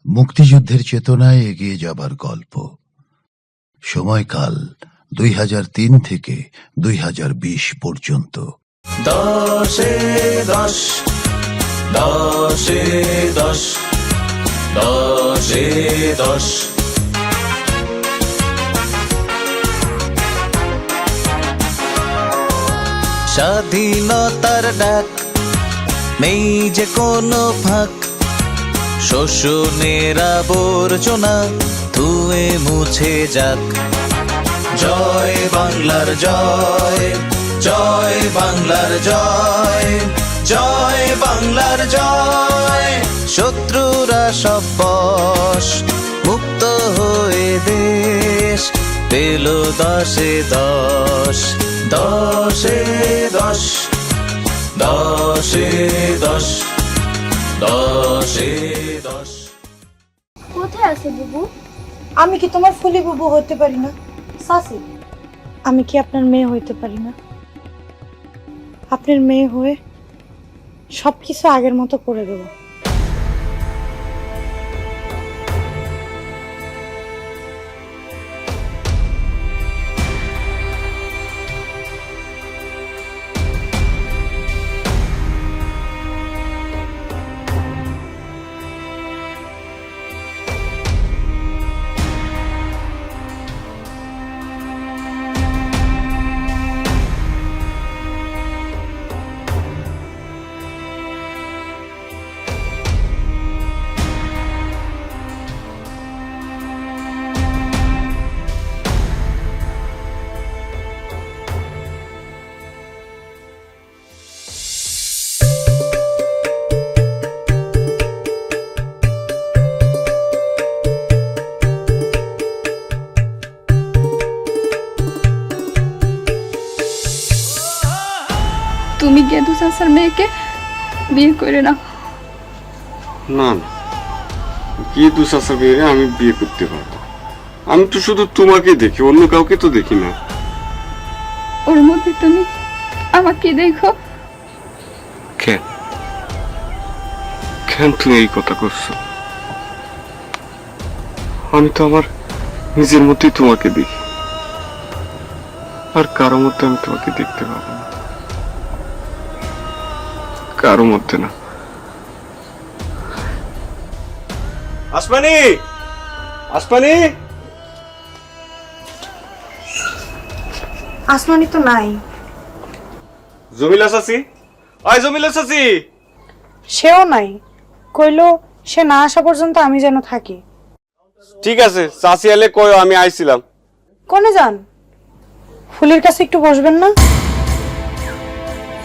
মুক্তিযুদ্ধের চেতনায় এগিয়ে যাবার গল্প। সময়কাল 2003 থেকে 2020 পর্যন্ত। 10-10 10-10 10-10 স্বাধীনতার ডাক, নেই যে কোনো ফাঁক, শোষণের আবর্জনা ধুয়ে মুছে যাক। জয় বাংলার জয়, জয় বাংলার জয়, জয় বাংলার জয়। শত্রুরা সব বশ, মুক্ত হয়ে দেশ পেল 10-10 10-10 10-10 10-10। কোথায় আছে বুবু? আমি কি তোমার ফুলি বুবু হতে পারি না? সাসি, আমি কি আপনার মেয়ে হইতে পারি না? আপনার মেয়ে হয়ে সবকিছু আগের মতো করে দেব। তুমি গেদু চাচার মেয়েকে বিয়ে করে নাও। না না, গেদু চাচার মেয়েরে আমি বিয়ে করতে পারবো? আমি তো শুধু তোমাকে দেখি, অন্য কাউকে তো দেখি না। ওর মধ্যে তুমি আমাকে দেখো। কেন কেন তুমি এই কথা করছো? আমি তো আমার নিজের মধ্যেই তোমাকে দেখি, আর কারো মধ্যে আমি তোমাকে দেখতে পাবো না, কারো মধ্যে না। আসমানি, আসমানি, আসমানি তো নাই। জমিলা চাচি, আয় জমিলা চাচি। সেও নাই, কইলো সে না আসা পর্যন্ত আমি যেন থাকি। ঠিক আছে, চাচি এলে কই আমি আইছিলাম। কোনে যান? ফুলির কাছে একটু বসবেন না?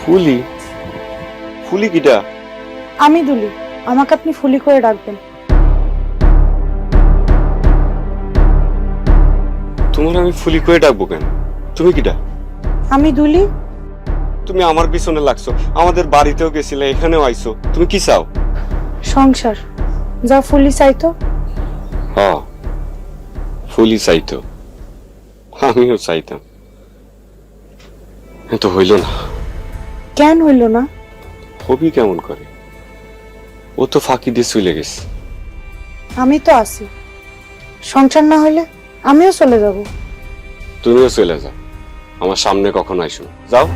ফুলি? ফুলি কিটা? আমি দুলি, আমাকে আপনি ফুলি করে ডাকবেন। তোমার আমি ফুলি করে ডাকবো কেন? তুমি কিটা? আমি দুলি। তুমি আমার পিছনে লাগছো, আমাদের বাড়িতেও গেছিলে, এখানেও আইছো, তুমি কি চাও? সংসার যা ফুলি চাইতো। হ্যাঁ, ফুলি চাইতো, আমিও চাইতাম, তো হইল না। কেন হইল না? হবি কেমন করে? ও তো ফাঁকি দিয়ে চলে গেছে। আমি তো আছি, সংসার না হইলে আমিও চলে যাব। তুমিও চলে যাও, আমার সামনে কখনো আইসো না, যাও।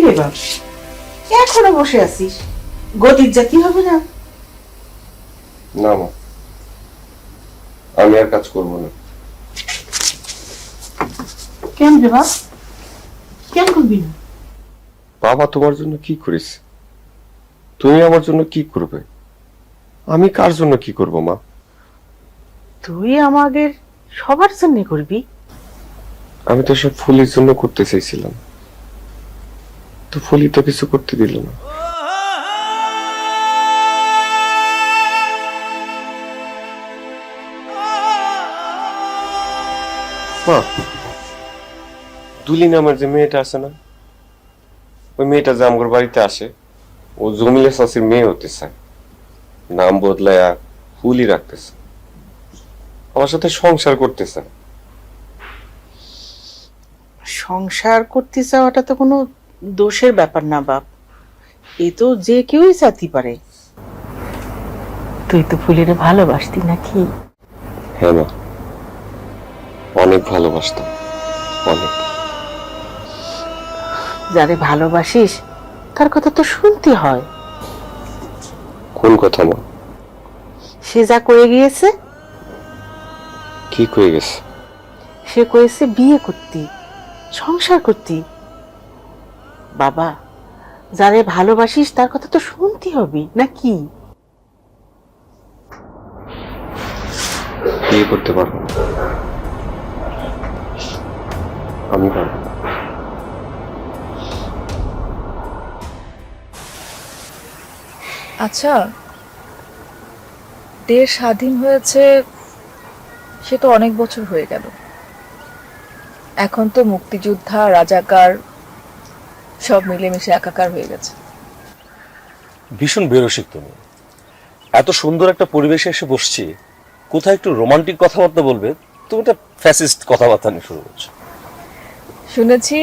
রে বাপ, এখনো বসে আছিস? গদির জাতি হবে না? না মা, আমি আর কাজ করবো না। কেন রে বাপ, কেন করবি না? বাবা তোমার জন্য কি করেছে? তুমি আমার জন্য কি করবে? আমি কার জন্য কি করব মা? তুই আমাদের সবার জন্য করবি। আমি তো সব ফুলির জন্য করতে চাইছিলাম, তো ফুলি তো কিছু করতে দিল না। মা, দুলি নামের যে মেয়েটা আছে না, ওই মেয়েটা যে আমার বাড়িতে আসে, ও জমিলে চাষির মেয়ে হতে চায়, নাম বদলায়া ফুলি রাখতেছে, আমার সাথে সংসার করতে চায়। সংসার করতে চাওয়াটা তো কোনো দোষের ব্যাপার না বাপ, এ তো যে কেউই চাইতে পারে। তুই তো ফুলিরে ভালোবাসতি নাকি? হ্যাঁ মা, অনেক ভালোবাসতাম, অনেক। যারে ভালোবাসিস তার কথা তো শুনতে হয়। কোন কথা মা? সে যা করে গিয়েছে। কি কয়ে গেছে? সে কয়েছে বিয়ে করতি, সংসার করতি। বাবা, যারে ভালোবাসিস তার কথা তো শুনতে হবে নাকি? বিয়ে করতে পারবো না, আমি পারবো না। আচ্ছা, দেশ স্বাধীন হয়েছে সে তো অনেক বছর হয়ে গেল। এখন তো মুক্তিযোদ্ধা, রাজাকার সব মিলেমিশে একাকার হয়ে গেছে। ভীষণ বেরসিক তুমি। এত সুন্দর একটা পরিবেশে এসে বসছি, কোথায় একটু রোমান্টিক কথাবার্তা বলবে, তুমি একটা ফ্যাসিস্ট কথাবার্তা নিয়ে শুরু করছো। শুনেছি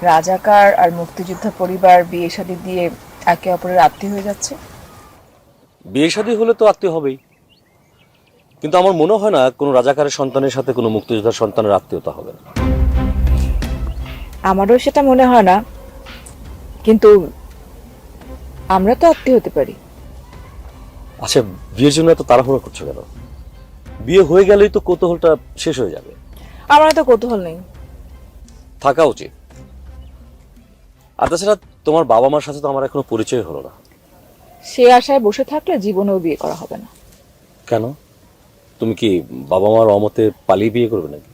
রাজাকার আর মুক্তিযোদ্ধা পরিবার বিয়ে শাদী দিয়ে একে অপরের আত্মীয় হয়ে যাচ্ছে। বিয়ে শাদী হলে তো আত্মীয় হবেই, কিন্তু আমার মনে হয় না কোনো রাজাকারের সন্তানের সাথে কোনো মুক্তিযোদ্ধার সন্তানের আত্মীয়তা হবে না। আমারও সেটা মনে হয় না, কিন্তু আমরা তো আত্মীয় হতে পারি। আচ্ছা, বিয়ের জন্য এত তাড়াহুড়ো করছো কেন? বিয়ে হয়ে গেলেই তো কৌতূহলটা শেষ হয়ে যাবে। আমার তো কৌতূহল নেই। থাকা উচিত। আর তাছাড়া তোমার বাবা মার সাথে তো আমার এখনো পরিচয় হলো না। সে আশায় বসে থাকলে জীবনেও বিয়ে করা হবে না। কেন? তুমি কি বাবা মার অমতে পালিয়ে বিয়ে করবে নাকি?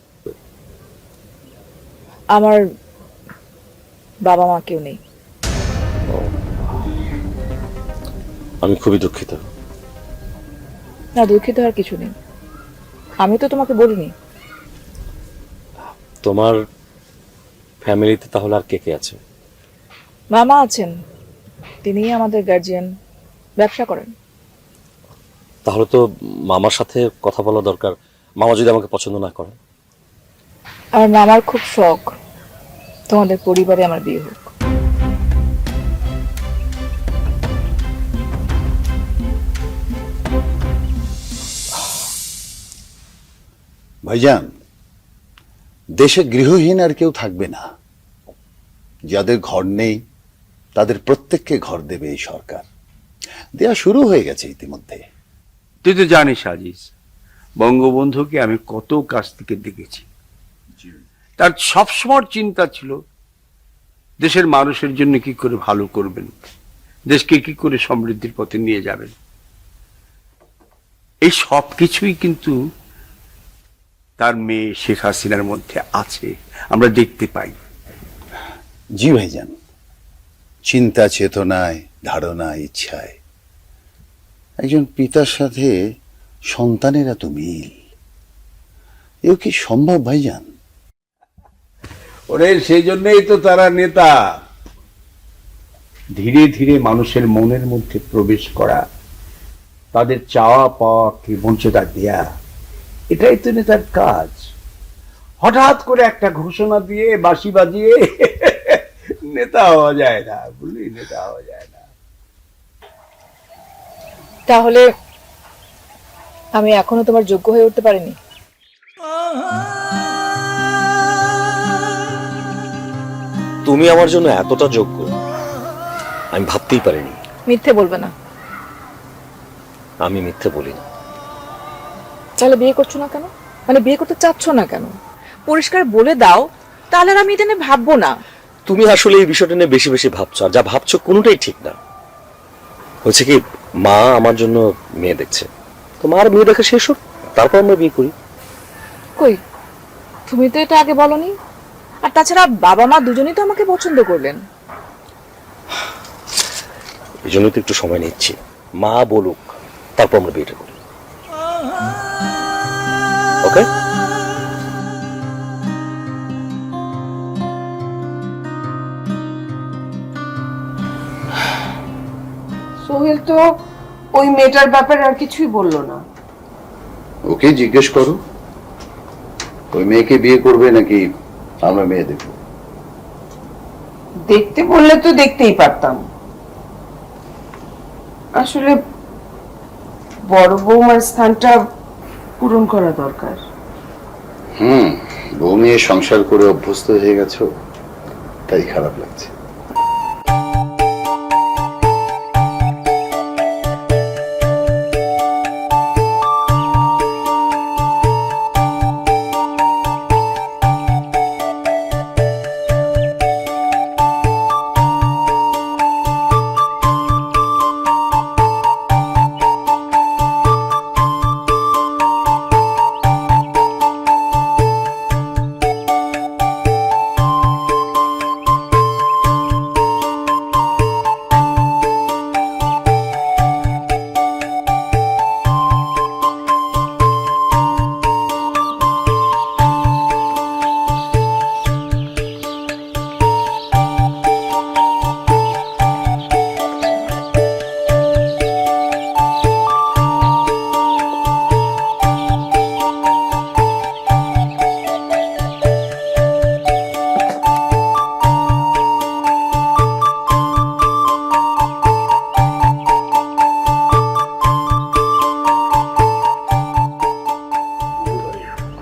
আমার বাবা মা কেউ নেই। আমি খুবই দুঃখিত। না, দুঃখিত হওয়ার কিছু নেই। আমি তো তোমাকে বলিনি। তোমার ফ্যামিলিতে তাহলে আর কে কে আছে? মামা আছেন, তিনিই আমাদের গার্জিয়ান, ব্যবসা করেন। তাহলে তো মামার সাথে কথা বলা দরকার। মামা যদি আমাকে পছন্দ না করে? আর মামার খুব শখ তোমাদের পরিবারে আমার বিয়ে হোক। ভাইজান, দেশে গৃহহীন আর কেউ থাকবে না। যাদের ঘর নেই তাদের প্রত্যেককে ঘর দেবে এই সরকার। দেয়া শুরু হয়ে গেছে ইতিমধ্যে। তুই তো জানিস আজিজ, বঙ্গবন্ধুকে আমি কত কাছ থেকে দেখেছি। তার সবসময় চিন্তা ছিল দেশের মানুষের জন্য কি করে ভালো করবেন, দেশকে কি করে সমৃদ্ধির পথে নিয়ে যাবেন। এই সব কিছুই কিন্তু তার মেয়ে শেখ হাসিনার মধ্যে আছে, আমরা দেখতে পাই। জি ভাইজান, চিন্তা চেতনায়, ধারণা, ইচ্ছায় একজন পিতার সাথে সন্তানের এত মিল, এও কি সম্ভব ভাইজান? ওরে, সেই জন্যই তো তারা নেতা। ধীরে ধীরে মানুষের মনের মধ্যে প্রবেশ করা, তাদের চাওয়া পাওয়াকে মর্যাদা দেয়া, এটাই তো নেতার কাজ। হঠাৎ করে একটা ঘোষণা দিয়ে বাঁশি বাজিয়ে নেতা হওয়া যায় না, বুঝলি, নেতা হওয়া যায় না। তাহলে আমি এখনো তোমার যোগ্য হয়ে উঠতে পারিনি? তুমি আমার জন্য এতটা যোগ্য আমি ভাবতেই পারিনি। মিথ্যে বলবে না। আমি মিথ্যে বলি না। তাহলে বিয়ে করছো না কেন? মানে বিয়ে করতে চাচ্ছ না কেন? পরিষ্কার বলে দাও, তাহলে আর আমি এটা নিয়ে ভাববো না। তুমি আসলে এই বিষয়টা নিয়ে বেশি বেশি ভাবছো, আর যা ভাবছো কোনোটাই ঠিক না। হচ্ছে কি, মা আমার জন্য মেয়ে দেখছে, তো মার মেয়ে দেখা শেষ হোক, তারপর আমরা বিয়ে করি। কই, তুমি তো এটা আগে বলনি। আর তাছাড়া বাবা মা দুজনেই তো আমাকে পছন্দ করলেন। এই জন্য তো একটু সময় নিচ্ছি, মা বলুক, তারপর আমরা বিয়েটা করি। ওকে? সোহেল তো ওই মেয়েটার ব্যাপারে আর কিছুই বললো না। ওকে জিজ্ঞেস করো, ওই মেয়েকে বিয়ে করবে নাকি আমরা মেয়ে দেখবো। দেখতে বললে তো দেখতেই পারতাম। আসলে বড় বৌমার স্থানটা পূরণ করা দরকার। বউ নিয়ে সংসার করে অভ্যস্ত হয়ে গেছো, তাই খারাপ লাগছে।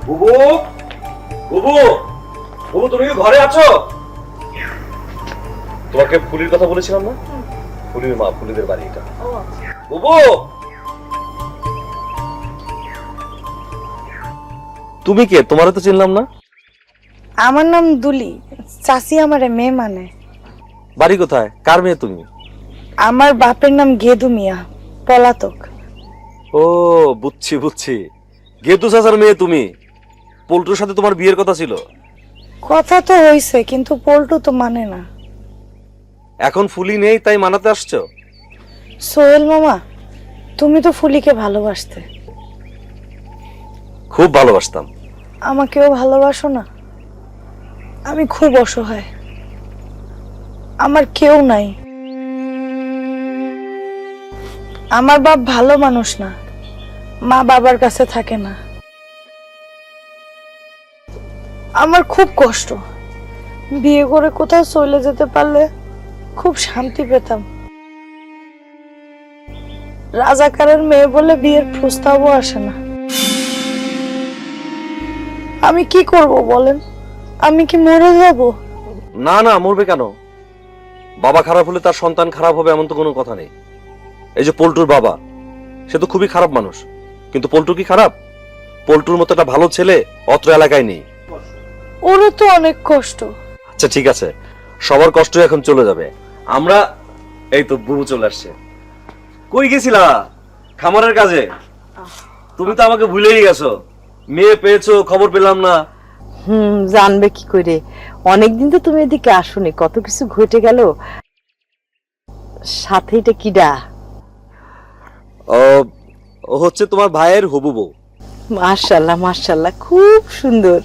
বুবু, বুবু, বুবু, তুমি কি ঘরে আছো? তোমাকে ফুলির কথা বলেছিলাম না? ফুলির মা, ফুলিদের বাড়ি এটা। বুবু, তুমি কে? তোমারও তো চিনলাম না। আমার নাম দুলি, চাচি আমারে মেয়ে মানে। বাড়ি কোথায়? কার মেয়ে তুমি? আমার বাপের নাম গেদু মিয়া, পলাতক। ও, বুঝছি বুঝছি, গেদু চাচার মেয়ে তুমি। পল্টুর সাথে তোমার বিয়ের কথা ছিল। কথা তো হইছে, কিন্তু পল্টু তো মানে না। এখন ফুলি নেই তাই মানাতে আসছো? সোহেল মামা, তুমি তো ফুলিকে ভালোবাসতে। খুব ভালোবাসতাম। আমাকেও ভালোবাসো না? আমি খুব অসহায়, আমার কেউ নাই। আমার বাপ ভালো মানুষ না, মা বাবার কাছে থাকে না। আমার খুব কষ্ট, বিয়ে করে কোথাও চলে যেতে পারলে খুব শান্তি পেতাম। রাজাকারের মেয়ে বলে বিয়ের প্রস্তাবও আসে না। আমি কি করব বলেন? আমি কি মরে যাব? না না, মরবে কেন? বাবা খারাপ হলে তার সন্তান খারাপ হবে এমন তো কোনো কথা নেই। এই যে পল্টুর বাবা, সে তো খুবই খারাপ মানুষ, কিন্তু পল্টু কি খারাপ? পল্টুর মতো একটা ভালো ছেলে অত্র এলাকায় নেই। ওরও তো অনেক কষ্ট। আচ্ছা ঠিক আছে, সবার কষ্ট এখন চলে যাবে। আমরা এই তো বুবু চলে আসছে। কই গেছিলা? খামারের কাজে? তুমি তো আমাকে ভুলেই গেছো। মেয়ে পেয়েছো, খবর পেলাম না। জানবে কি করে? অনেকদিন তো তুমি এদিকে আসোনি, কত কিছু ঘটে গেল। সাথে এটা কিডা? ও হচ্ছে তোমার ভাইয়ের হবু বউ। মাশাআল্লাহ মাশাআল্লাহ, খুব সুন্দর।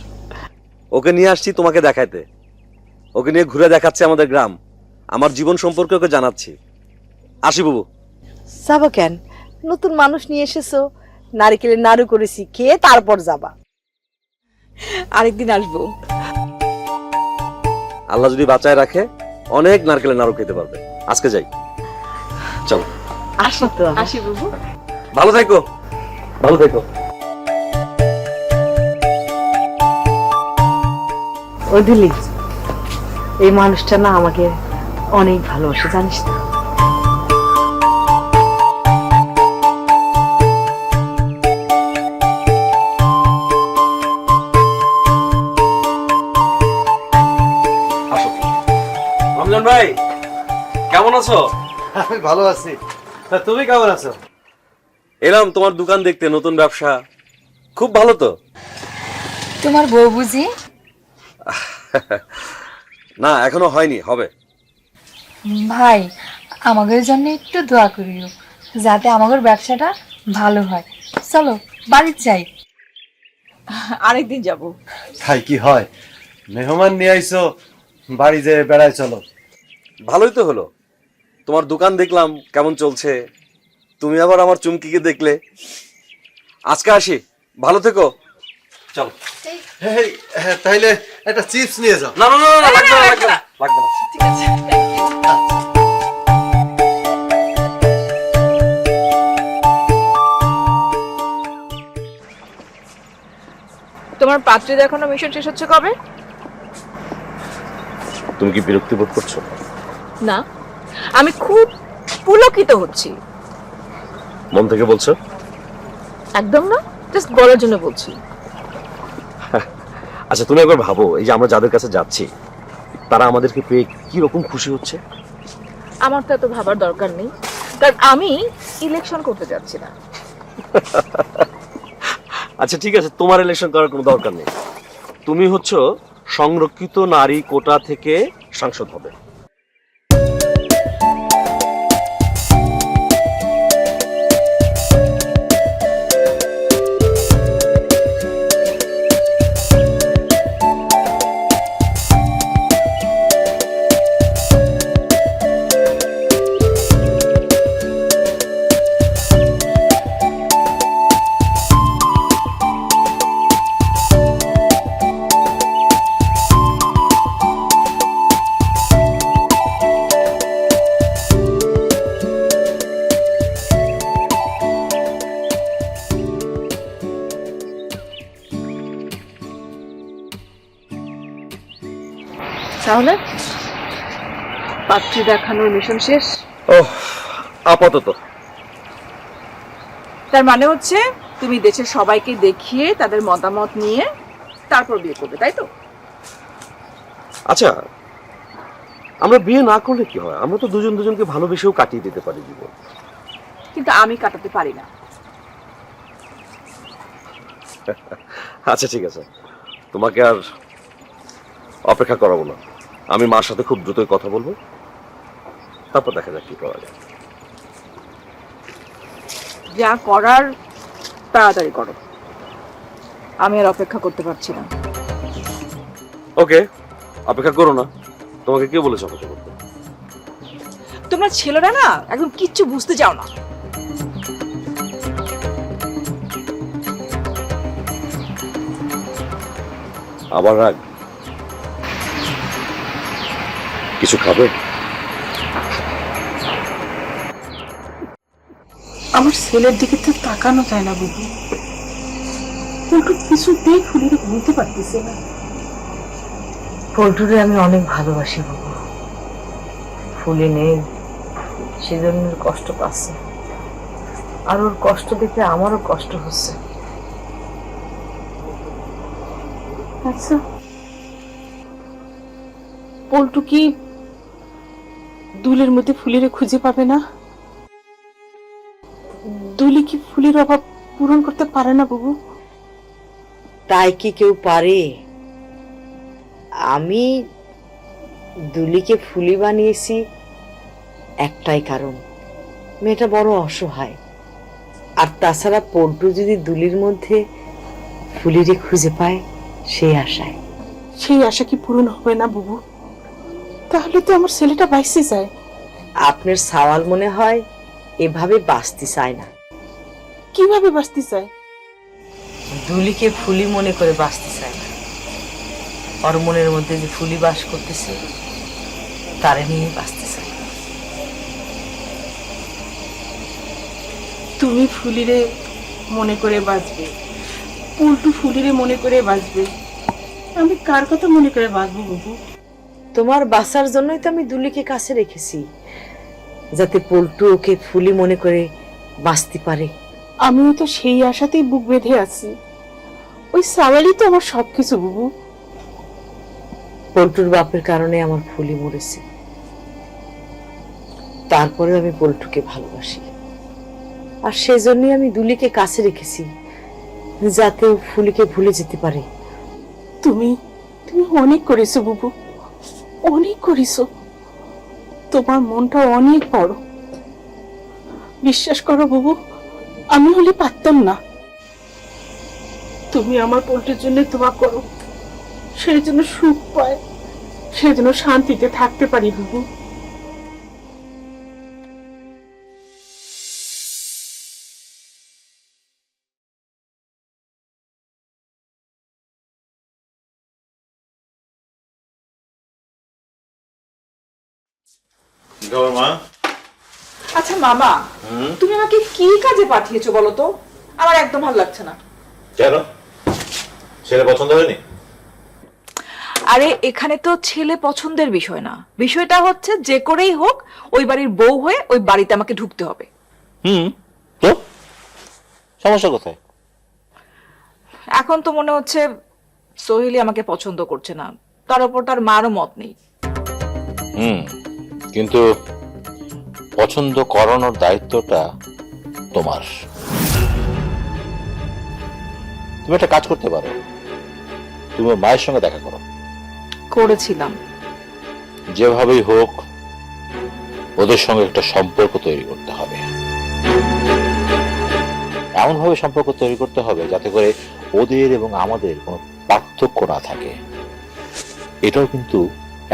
ওকে নিয়ে আসছি তোমাকে দেখাইতে। ওকে নিয়ে ঘুরে দেখাচ্ছে আমাদের গ্রাম, আমার জীবন সম্পর্কে ওকে জানাচ্ছি। আসি বুবু। যাবো কেন? নতুন মানুষ নিয়ে এসেছো, নারিকেলের নাড়ু করেছি, খেয়ে তারপর যাবা। আরেকদিন আসবো। আল্লাহ যদি বাঁচায় রাখে অনেক নারকেলের নাড়ু খেতে পারবে। আজকে যাই, চলো। আসো তো। আসি বুবু। ভালো থাকো, ভালো থাকো। ও দিলি, এই মানুষটা না আমাকে অনেক ভালোবাসে, জানিস না? রমজান ভাই, কেমন আছো? আমি ভালো আছি। তুমি কেমন আছো? এলাম তোমার দোকান দেখতে, নতুন ব্যবসা খুব ভালো তো। তোমার বউ বুঝি? না এখনো হয়নি, হবে। ভাই, আমাদের জন্য একটু দোয়া করিও যাতে আমাদের ব্যবসাটা ভালো হয়। চলো বাড়ি যাই। আরেকদিন যাব। তাই কি হয়, মেহমান নিয়ে আইছো, বাড়ি যেয়ে বেড়ায় চলো। ভালোই তো হলো, তোমার দোকান দেখলাম কেমন চলছে, তুমি আবার আমার চুমকিকে দেখলে। আজকে আসি, ভালো থেকো। চলো। তাইলে একটা চিপস নিয়ে যাও। না না না না, লাগবে না, লাগবে না, লাগবে না। ঠিক আছে, তোমার পাত্রী দেখানো মিশন শেষ হচ্ছে কবে? তুমি কি বিরক্তি বোধ করছো? না, আমি খুব পুলকিত হচ্ছি। মন থেকে বলছো? একদম না, জাস্ট বলার জন্য বলছি। আচ্ছা তুমি একবার ভাবো, এই যে আমরা যাদের কাছে যাচ্ছি তারা আমাদেরকে পেয়ে কি রকম খুশি হচ্ছে। আমার তো এত ভাবার দরকার নেই, কারণ আমি ইলেকশন করতে যাচ্ছি না। আচ্ছা ঠিক আছে, তোমার ইলেকশন করার কোনো দরকার নেই। তুমি হচ্ছে সংরক্ষিত নারী কোটা থেকে সাংসদ হবে। তাহলে পাত্রী দেখানোর মিশন শেষ। ও আপাতত। তার মানে হচ্ছে তুমি দেশের সবাইকে দেখিয়ে তাদের মতামত নিয়ে তারপর বিয়ে করবে, তাই তো? আচ্ছা আমরা বিয়ে না করলে কি হয়, আমরা তো দুজন দুজনকে ভালোবেসেও কাটিয়ে দিতে পারি জীবন। কিন্তু আমি কাটাতে পারি না। আচ্ছা ঠিক আছে, তোমাকে আর অপেক্ষা করাবো না, আমি মার সাথে খুব দ্রুতই কথা বলবো, তারপর দেখা যাক কি করা যায়। যা করার তাড়াতাড়ি করো, আমি আর অপেক্ষা করতে পারছি না। ওকে, অপেক্ষা করো না। তোমাকে কে বলেছে অপেক্ষা করতে? তোমরা ছেলেরা না একদম কিচ্ছু বুঝতে চাও না। আবার রাগ? কিছু খাবে? আমার ছেলের দিকে তো তাকানো যায় না বুবু, কিন্তু কিছুতেই ফুলিরে বলতে পারতেছে না। পল্টুরে আমি অনেক ভালোবাসি বাবু, ফুলি নেই সেজন্য কষ্ট পাচ্ছে, আর ওর কষ্ট দেখে আমারও কষ্ট হচ্ছে। আচ্ছা পল্টু কি দুলের মধ্যে ফুলিরে খুঁজে পাবে না? দুলি কি ফুলির অভাব পূরণ করতে পারে না বাবু? তাই কি কেউ পারে? আমি দুলিকে ফুলি বানিয়েছি একটাই কারণ, মেয়েটা বড় অসহায়। আর তাছাড়া পল্টু যদি দুলির মধ্যে ফুলিরে খুঁজে পায় সেই আশায়। সেই আশা কি পূরণ হবে না বাবু? তাহলে তো আমার ছেলেটা বাইসে যায়। আপনার সওয়াল মনে হয় এভাবে বাঁচতে চায় না। কিভাবে বাঁচতে চায়? দুলিকে ফুলি মনে করে বাঁচতে চায় না, ওর মনের মধ্যে যে ফুলি বাস করতেছে তারে নিয়ে বাঁচতে চায়। তুমি ফুলিরে মনে করে বাঁচবে, পল্টু ফুলিরে মনে করে বাঁচবে, আমি কার কথা মনে করে বাঁচবো বাবু? তোমার বাঁচার জন্যই তো আমি দুলিকে কাছে রেখেছি, যাতে পল্টু ওকে ফুলি মনে করে বাঁচতে পারে। আমিও তো সেই আশাতেই বুক বেঁধে আছি। ওই সাওয়ালি তো আমার সবকিছু বাবু। পল্টুর বাপের কারণে আমার ফুলি মরেছে, তারপরে আমি পল্টুকে ভালোবাসি। আর সেজন্যই আমি দুলিকে কাছে রেখেছি, যাতে ও ফুলিকে ভুলে যেতে পারে। তুমি তুমি অনেক করেছো বুবু, অনেক করেছো। তোমার মনটা অনেক বড়। বিশ্বাস করো বুবু, আমি হলে পারতাম না। তুমি আমার পোল্ট্রির জন্য দোয়া করো, সে যেন সুখ পায়, সে যেন শান্তিতে থাকতে পারি বুবু। মা, আচ্ছা মামা, তুমি আমাকে কি কাজে পাঠিয়েছো বলো তো? আমার একদম ভালো লাগছে না। কেন? ছেলে পছন্দ হয়নি? আরে এখানে তো ছেলে পছন্দের বিষয় না, বিষয়টা হচ্ছে যে করেই হোক ওই বাড়ির বউ হয়ে ওই বাড়িতে আমাকে ঢুকতে হবে। তো সমস্যা কোথায়? এখন তো মনে হচ্ছে সোহেলি আমাকে পছন্দ করছে না, তার উপর তার মারও মত নেই। কিন্তু পছন্দ করানোর দায়িত্বটা তোমার। তুমি একটা কাজ করতে পারো, তুমি ওর মায়ের সঙ্গে দেখা করো। করেছিলাম। যেভাবেই হোক ওদের সঙ্গে একটা সম্পর্ক তৈরি করতে হবে, এমন ভাবে সম্পর্ক তৈরি করতে হবে যাতে করে ওদের এবং আমাদের কোনো পার্থক্য না থাকে। এটাও কিন্তু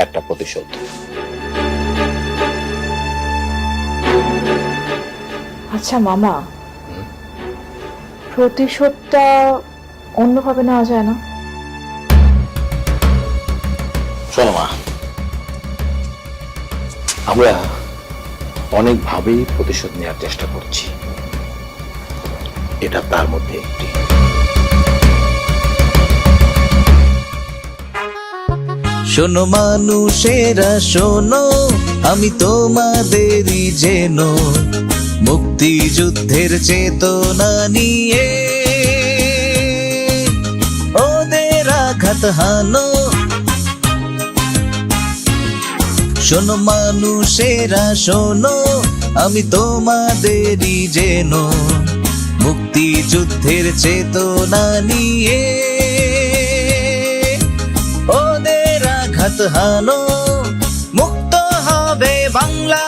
একটা প্রতিশোধ। আচ্ছা মামা, প্রতিশোধটা অন্যভাবে নেওয়া যায় না? শোনো মা, আমরা অনেকভাবেই প্রতিশোধ নেওয়ার চেষ্টা করছি, এটা তার মধ্যে একটি। শোনো মানুষেরা শোনো, আমি তোমাদেরই যেন মুক্তিযুদ্ধের চেতনা নিয়ে ওদের আঘাত হানো। শোনো মানুষেরা শোনো, আমি তোমাদেরই যেন মুক্তিযুদ্ধের চেতনা নিয়ে ওদের আঘাত হানো। মুক্ত হবে বাংলা,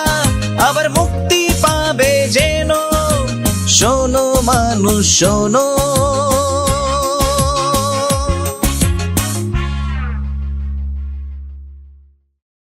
আবার মুক্তি পাবে যেন। শোনো মানুষ শোনো।